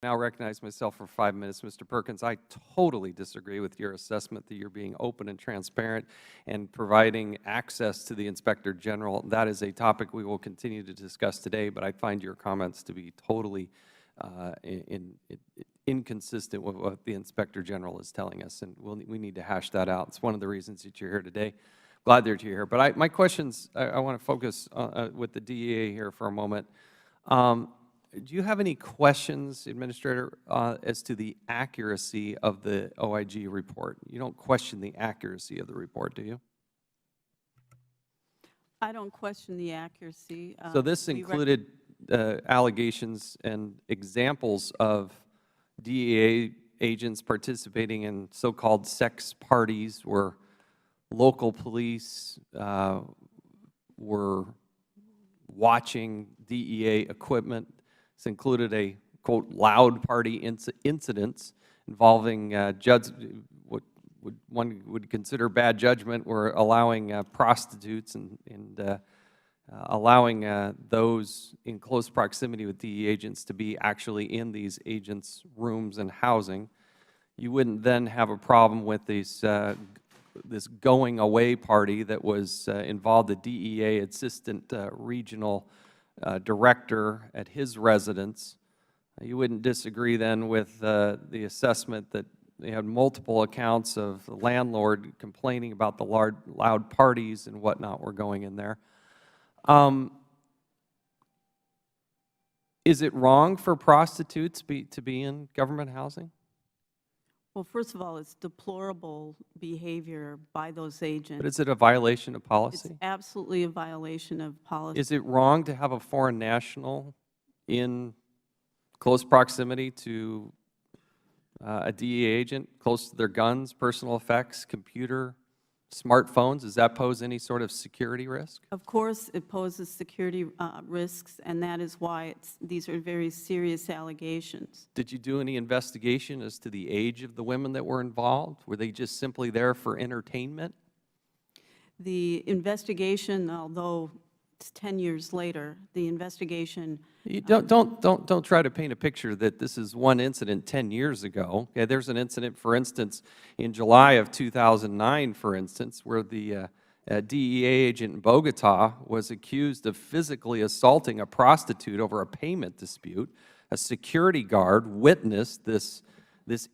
Now recognize myself for 5 minutes. Mr. Perkins, I totally disagree with your assessment that you're being open and transparent and providing access to the Inspector General. That is a topic we will continue to discuss today, but I find your comments to be totally inconsistent with what the Inspector General is telling us, and we need to hash that out. It's one of the reasons that you're here today. Glad that you're here. But my questions, I want to focus with the DEA here for a moment. Do you have any questions, Administrator, as to the accuracy of the OIG report? You don't question the accuracy of the report, do you? I don't question the accuracy. So this included allegations and examples of DEA agents participating in so-called sex parties where local police were watching DEA equipment. It's included a, quote, loud party incidents involving what one would consider bad judgment, were allowing prostitutes and allowing those in close proximity with DEA agents to be actually in these agents' rooms and housing. You wouldn't then have a problem with this going away party that was involved the DEA assistant regional director at his residence. You wouldn't disagree then with the assessment that they had multiple accounts of the landlord complaining about the loud parties and whatnot were going in there. Is it wrong for prostitutes to be in government housing? Well, first of all, it's deplorable behavior by those agents. But is it a violation of policy? It's absolutely a violation of policy. Is it wrong to have a foreign national in close proximity to a DEA agent, close to their guns, personal effects, computer, smartphones? Does that pose any sort of security risk? Of course, it poses security risks, and that is why these are very serious allegations. Did you do any investigation as to the age of the women that were involved? Were they just simply there for entertainment? The investigation, although it's 10 years later, the investigation. You don't try to paint a picture that this is one incident 10 years ago. Okay, there's an incident, for instance, in July of 2009, for instance, where the DEA agent in Bogota was accused of physically assaulting a prostitute over a payment dispute. A security guard witnessed this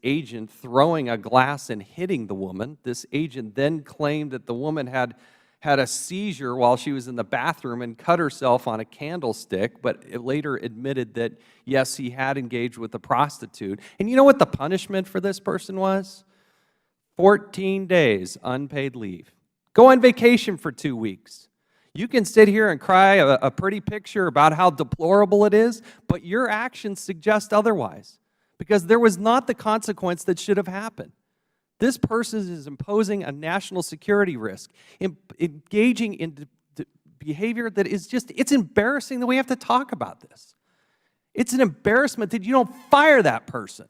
agent throwing a glass and hitting the woman. This agent then claimed that the woman had a seizure while she was in the bathroom and cut herself on a candlestick, but it later admitted that, yes, he had engaged with a prostitute. And you know what the punishment for this person was? 14 days unpaid leave. Go on vacation for 2 weeks. You can sit here and cry a pretty picture about how deplorable it is, but your actions suggest otherwise, because there was not the consequence that should have happened. This person is imposing a national security risk, engaging in behavior that is just, it's embarrassing that we have to talk about this. It's an embarrassment that you don't fire that person.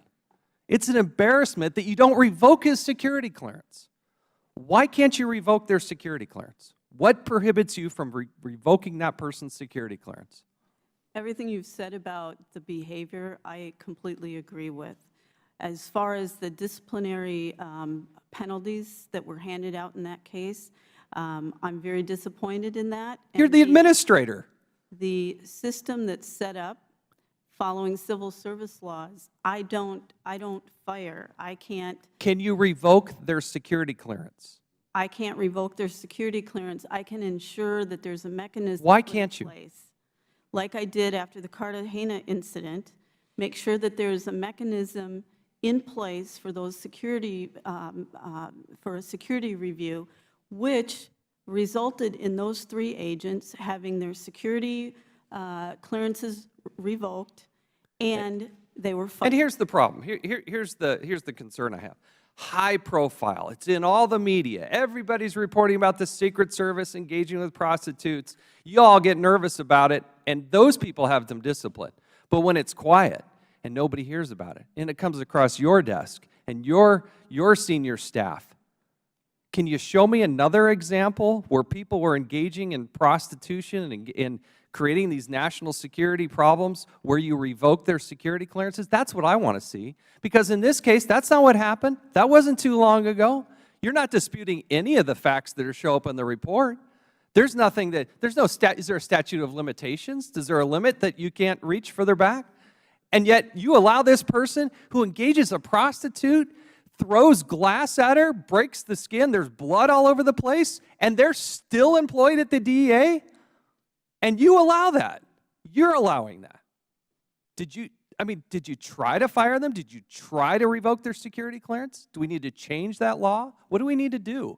It's an embarrassment that you don't revoke his security clearance. Why can't you revoke their security clearance? What prohibits you from revoking that person's security clearance? Everything you've said about the behavior, I completely agree with. As far as the disciplinary penalties that were handed out in that case, I'm very disappointed in that. You're the administrator. The system that's set up following civil service laws, I don't fire. I can't. Can you revoke their security clearance? I can't revoke their security clearance. I can ensure that there's a mechanism. Why can't you? Like I did after the Cartagena incident, make sure that there's a mechanism in place for those security, for a security review, which resulted in those 3 agents having their security clearances revoked, and they were fired. And here's the problem. Here's the concern I have. High profile. It's in all the media. Everybody's reporting about the Secret Service engaging with prostitutes. You all get nervous about it, and those people have some discipline. But when it's quiet and nobody hears about it, and it comes across your desk and your senior staff, can you show me another example where people were engaging in prostitution and in creating these national security problems where you revoke their security clearances? That's what I want to see. Because in this case, that's not what happened. That wasn't too long ago. You're not disputing any of the facts that show up in the report. There's nothing that, is there a statute of limitations? Is there a limit that you can't reach further back? And yet you allow this person who engages a prostitute, throws glass at her, breaks the skin, there's blood all over the place, and they're still employed at the DEA? And you allow that. You're allowing that. Did you try to fire them? Did you try to revoke their security clearance? Do we need to change that law? What do we need to do?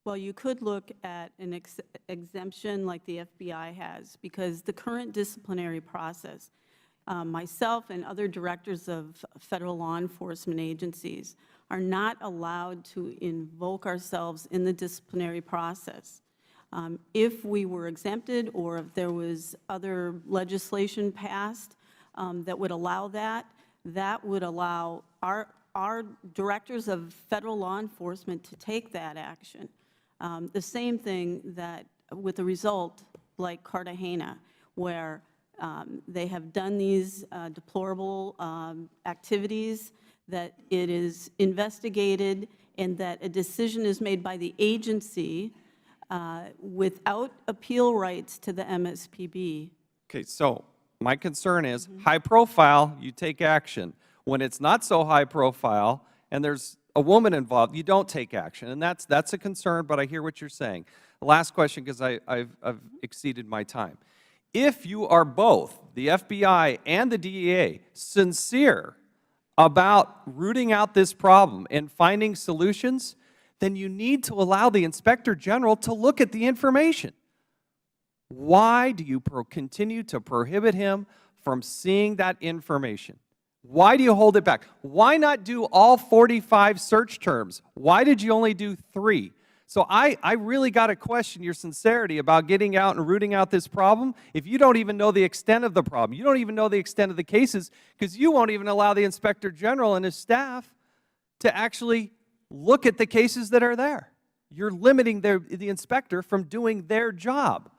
Well, you could look at an exemption like the FBI has, because the current disciplinary process, myself and other directors of federal law enforcement agencies are not allowed to invoke ourselves in the disciplinary process. If we were exempted, or if there was other legislation passed that would allow that, that would allow our directors of federal law enforcement to take that action. The same thing that with a result like Cartagena, where they have done these deplorable activities, that it is investigated, and that a decision is made by the agency without appeal rights to the MSPB. Okay, so my concern is high profile, you take action. When it's not so high profile and there's a woman involved, you don't take action. And that's a concern, but I hear what you're saying. The last question, because I've exceeded my time. If you are both, the FBI and the DEA, sincere about rooting out this problem and finding solutions, then you need to allow the Inspector General to look at the information. Why do you continue to prohibit him from seeing that information? Why do you hold it back? Why not do all 45 search terms? Why did you only do 3? So I really got to question your sincerity about getting out and rooting out this problem if you don't even know the extent of the problem. You don't even know the extent of the cases, because you won't even allow the Inspector General and his staff to actually look at the cases that are there. You're limiting the inspector from doing their job,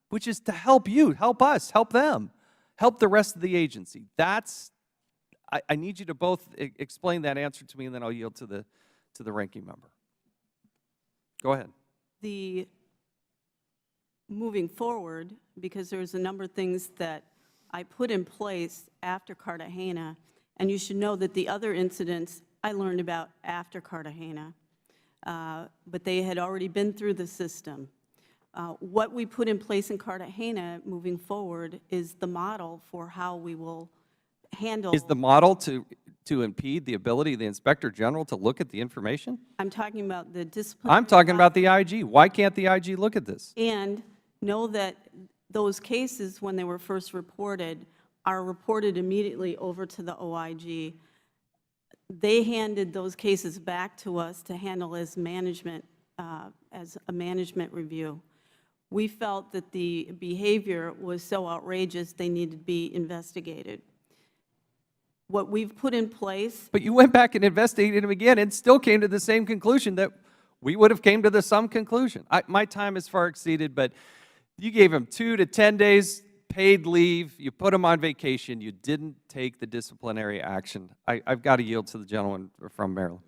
which is to help you, help us, help them, help the rest of the agency. I need you to both explain that answer to me, and then I'll yield to the ranking member. Go ahead. Moving forward, because there's a number of things that I put in place after Cartagena, and you should know that the other incidents I learned about after Cartagena, but they had already been through the system. What we put in place in Cartagena moving forward is the model for how we will handle. Is the model to impede the ability of the Inspector General to look at the information? I'm talking about the disciplinary. I'm talking about the IG. Why can't the IG look at this? And know that those cases, when they were first reported, are reported immediately over to the OIG. They handed those cases back to us to handle as a management review. We felt that the behavior was so outrageous they needed to be investigated. What we've put in place. But you went back and investigated him again and still came to the same conclusion that we would have came to some conclusion. My time is far exceeded, but you gave him 2 to 10 days paid leave. You put him on vacation. You didn't take the disciplinary action. I've got to yield to the gentleman from Maryland.